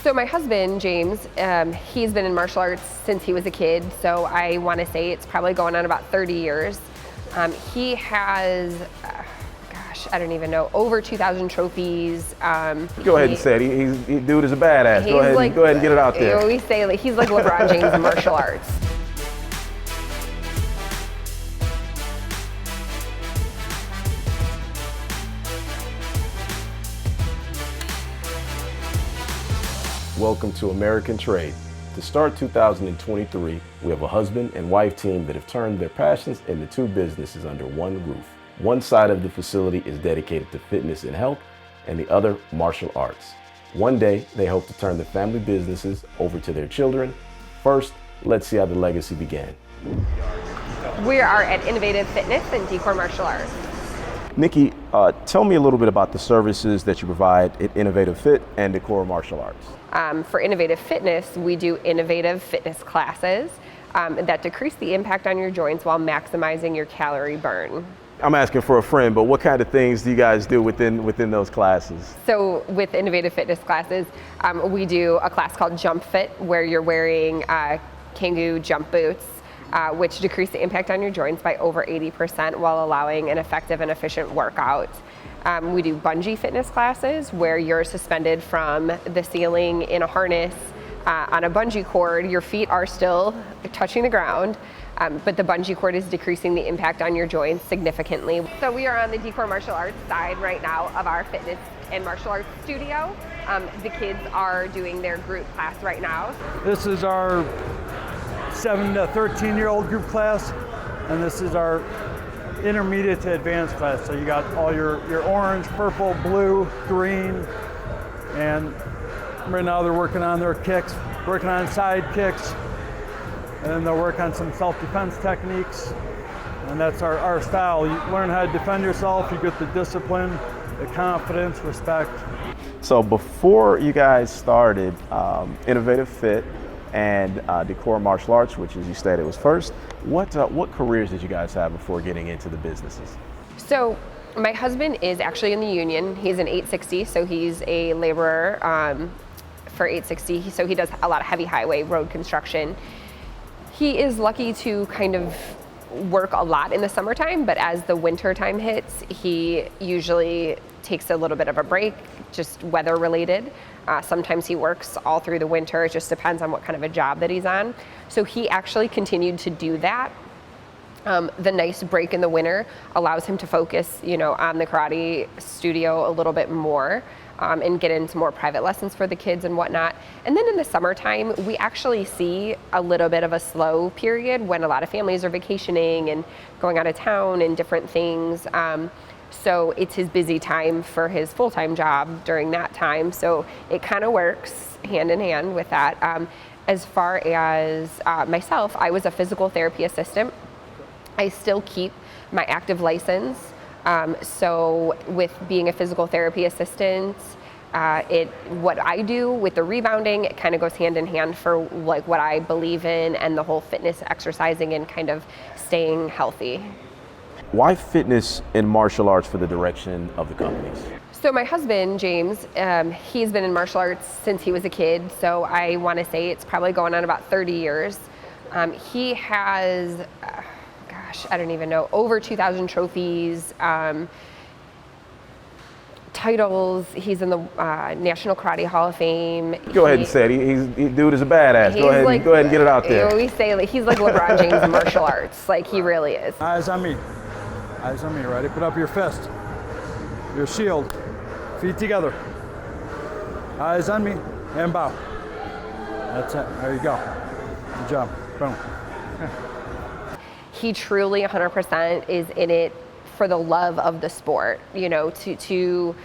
So my husband, James, he's been in martial arts since he was a kid, so I want to say it's probably going on about 30 years. He has, I don't even know, over 2,000 trophies. Go ahead and say it. He dude is a badass. Go ahead and get it out there. We say like, he's like LeBron James in martial arts. Welcome to American Trade. To start 2023, we have a husband and wife team that have turned their passions into two businesses under one roof. One side of the facility is dedicated to fitness and health, and the other martial arts. One day, they hope to turn the family businesses over to their children. First, let's see how the legacy began. We are at Innovative Fitness and DeCore Martial Arts. Nikki, tell me a little bit about the services that you provide at Innovative Fit and DeCore Martial Arts. For Innovative Fitness, we do innovative fitness classes that decrease the impact on your joints while maximizing your calorie burn. I'm asking for a friend, but what kind of things do you guys do within those classes? So with Innovative Fitness classes, we do a class called Jump Fit, where you're wearing Kangoo jump boots, which decrease the impact on your joints by over 80% while allowing an effective and efficient workout. We do bungee fitness classes where you're suspended from the ceiling in a harness on a bungee cord. Your feet are still touching the ground, but the bungee cord is decreasing the impact on your joints significantly. So we are on the DeCore Martial Arts side right now of our fitness and martial arts studio. The kids are doing their group class right now. This is our 7 to 13-year-old group class, and this is our intermediate to advanced class. So you got all your orange, purple, blue, green, and right now they're working on their kicks, working on side kicks, and then they'll work on some self-defense techniques. And that's our style. You learn how to defend yourself, you get the discipline, the confidence, respect. So before you guys started Innovative Fit and DeCore Martial Arts, which as you stated was first, what careers did you guys have before getting into the businesses? So my husband is actually in the union. He's an 860, so he's a laborer for 860. So he does a lot of heavy highway road construction. He is lucky to kind of work a lot in the summertime, but as the winter time hits, he usually takes a little bit of a break, just weather related. Sometimes he works all through the winter. It just depends on what kind of a job that he's on. So he actually continued to do that. The nice break in the winter allows him to focus, on the karate studio a little bit more and get into more private lessons for the kids and whatnot. And then in the summertime, we actually see a little bit of a slow period when a lot of families are vacationing and going out of town and different things. So it's his busy time for his full-time job during that time. So it kind of works hand in hand with that. As far as myself, I was a physical therapy assistant. I still keep my active license. So with being a physical therapy assistant, what I do with the rebounding, it kind of goes hand in hand for like what I believe in and the whole fitness, exercising, and kind of staying healthy. Why fitness and martial arts for the direction of the companies? So my husband, James, he's been in martial arts since he was a kid, so I want to say it's probably going on about 30 years. He has, I don't even know, over 2,000 trophies, titles. He's in the National Karate Hall of Fame. Go ahead and say it. He dude is a badass. Go ahead and get it out there. We say like, he's like LeBron James in martial arts. Like, he really is. Eyes on me. Eyes on me, ready? Put up your fist. Your shield. Feet together. Eyes on me and bow. That's it. There you go. Good job. Boom. He truly 100% is in it for the love of the sport, to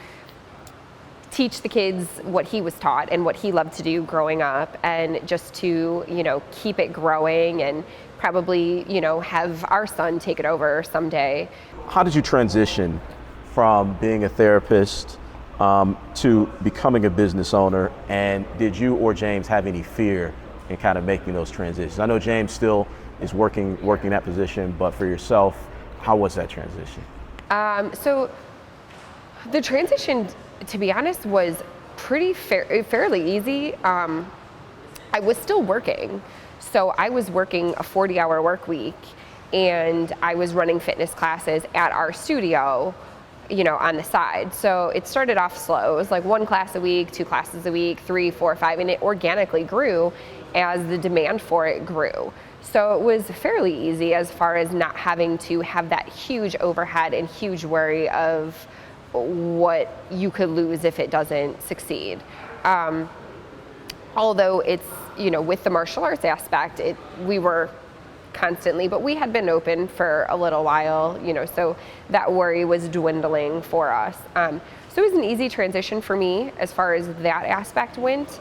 teach the kids what he was taught and what he loved to do growing up, and just to, keep it growing and probably, have our son take it over someday. How did you transition from being a therapist to becoming a business owner, and did you or James have any fear in kind of making those transitions? I know James still is working that position, but for yourself, how was that transition? So the transition, to be honest, was fairly easy. I was still working. So I was working a 40-hour work week, and I was running fitness classes at our studio, on the side. So it started off slow. It was like 1 class a week, 2 classes a week, 3, 4, 5, and it organically grew as the demand for it grew. So it was fairly easy as far as not having to have that huge overhead and huge worry of what you could lose if it doesn't succeed. Although it's, with the martial arts aspect, we were constantly, but we had been open for a little while, so that worry was dwindling for us. So it was an easy transition for me as far as that aspect went.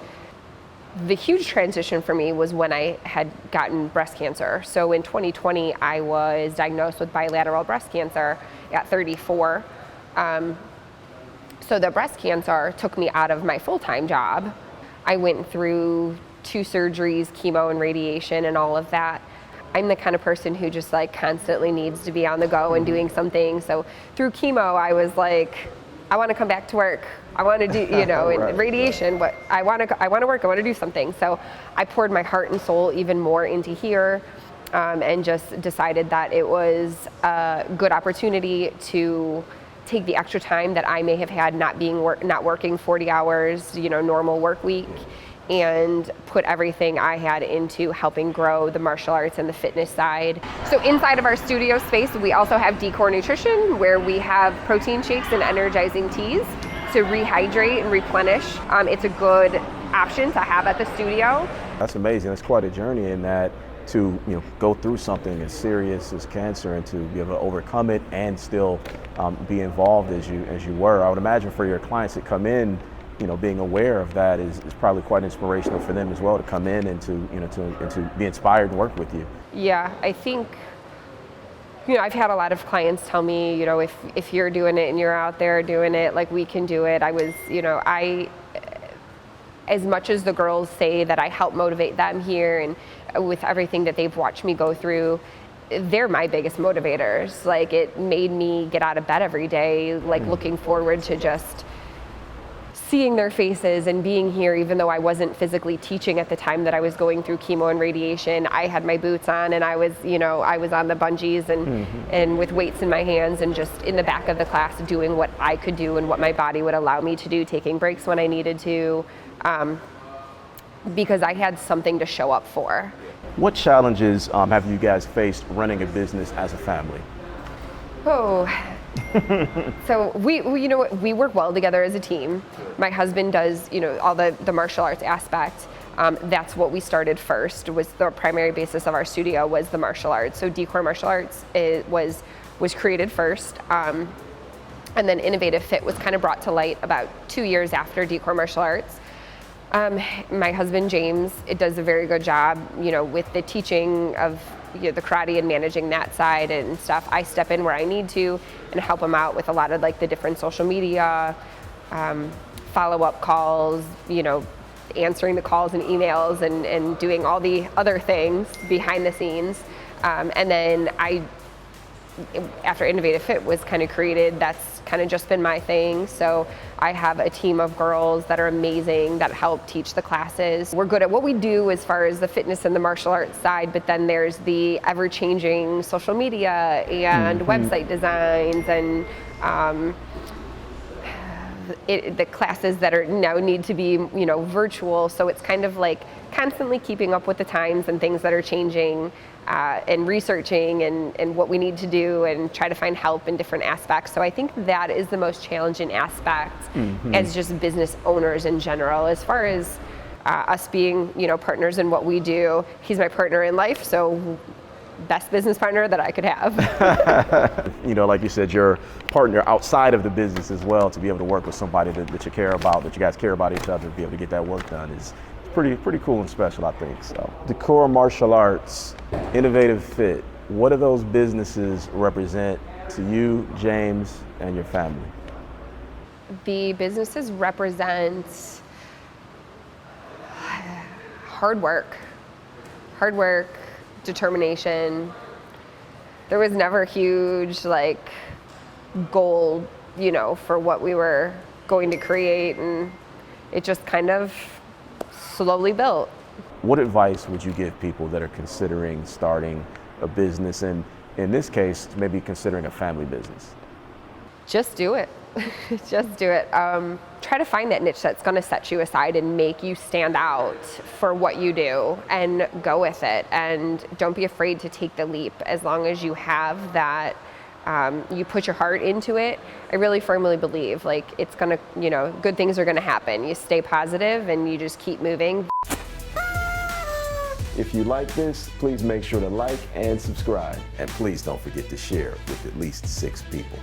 The huge transition for me was when I had gotten breast cancer. So in 2020, I was diagnosed with bilateral breast cancer at 34. So the breast cancer took me out of my full-time job. I went through 2 surgeries, chemo and radiation and all of that. I'm the kind of person who just constantly needs to be on the go and doing something. So through chemo, I was like, I want to come back to work. I want to do, Right, radiation, but I want to work. I want to do something. So I poured my heart and soul even more into here, and just decided that it was a good opportunity to take the extra time that I may have had not working 40 hours, normal work week, and put everything I had into helping grow the martial arts and the fitness side. So inside of our studio space, we also have DeCore Nutrition, where we have protein shakes and energizing teas to rehydrate and replenish. It's a good option to have at the studio. That's amazing. That's quite a journey in that to go through something as serious as cancer and to be able to overcome it and still be involved as you were. I would imagine for your clients that come in, being aware of that is probably quite inspirational for them as well, to come in and to be inspired and work with you. Yeah, I think, I've had a lot of clients tell me, if you're doing it and you're out there doing it, we can do it. I was, as much as the girls say that I help motivate them here and with everything that they've watched me go through, they're my biggest motivators. It made me get out of bed every day, looking forward to just seeing their faces and being here, even though I wasn't physically teaching at the time that I was going through chemo and radiation. I had my boots on and I was on the bungees and with weights in my hands and just in the back of the class doing what I could do and what my body would allow me to do, taking breaks when I needed to, because I had something to show up for. What challenges have you guys faced running a business as a family? Oh, so we work well together as a team. My husband does, all the martial arts aspect. That's what we started first, was the primary basis of our studio was the martial arts. So DeCore Martial Arts was created first. And then Innovative Fit was kind of brought to light about 2 years after DeCore Martial Arts. My husband, James, does a very good job, with the teaching of the karate and managing that side and stuff. I step in where I need to and help him out with a lot of the different social media, follow-up calls, answering the calls and emails and doing all the other things behind the scenes. And then after Innovative Fit was kind of created, that's kind of just been my thing. So I have a team of girls that are amazing that help teach the classes. We're good at what we do as far as the fitness and the martial arts side, but then there's the ever-changing social media and website designs and the classes that are now need to be virtual. So it's kind of constantly keeping up with the times and things that are changing, and researching and what we need to do and try to find help in different aspects. So I think that is the most challenging aspect as just business owners in general. As far as us being partners in what we do, he's my partner in life, so best business partner that I could have. Like you said, your partner outside of the business as well, to be able to work with somebody that you care about, that you guys care about each other, to be able to get that work done is pretty cool and special, I think. So DeCore Martial Arts, Innovative Fit, what do those businesses represent to you, James, and your family? The businesses represent hard work, determination. There was never a huge goal, for what we were going to create, and it just kind of slowly built. What advice would you give people that are considering starting a business, and in this case, maybe considering a family business? Just do it. Just do it. Try to find that niche that's going to set you aside and make you stand out for what you do, and go with it. And don't be afraid to take the leap. As long as you have that, you put your heart into it, I really firmly believe like it's going to, good things are going to happen. You stay positive and you just keep moving. If you like this, please make sure to like and subscribe. And please don't forget to share with at least 6 people.